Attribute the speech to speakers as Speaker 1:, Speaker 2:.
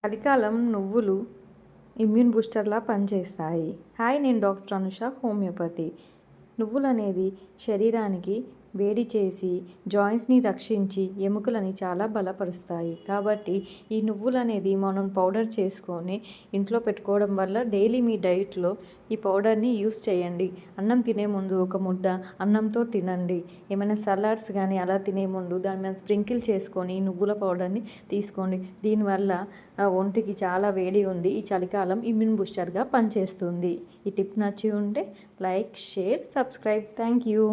Speaker 1: చలికాలం నువ్వులు ఇమ్యూన్ బూస్టర్లా పనిచేస్తాయి. హాయ్, నేను డాక్టర్ అనుష, హోమియోపతి. నువ్వులు అనేది శరీరానికి వేడి చేసి జాయింట్స్ని రక్షించి ఎముకలని చాలా బలపరుస్తాయి. కాబట్టి ఈ నువ్వులు అనేది మనం పౌడర్ చేసుకొని ఇంట్లో పెట్టుకోవడం వల్ల డైలీ మీ డైట్లో ఈ పౌడర్ని యూస్ చేయండి. అన్నం తినే ముందు ఒక ముద్ద అన్నంతో తినండి. ఏమైనా సలాడ్స్ కానీ అలా తినే ముందు దాని మీద స్ప్రింకిల్ చేసుకొని నువ్వుల పౌడర్ని తీసుకోండి. దీనివల్ల ఒంటికి చాలా వేడి ఉంది. ఈ చలికాలం ఇమ్యూన్ బూస్టర్గా పనిచేస్తుంది. ఈ టిప్ నచ్చి ఉంటే like, share, subscribe. Thank you.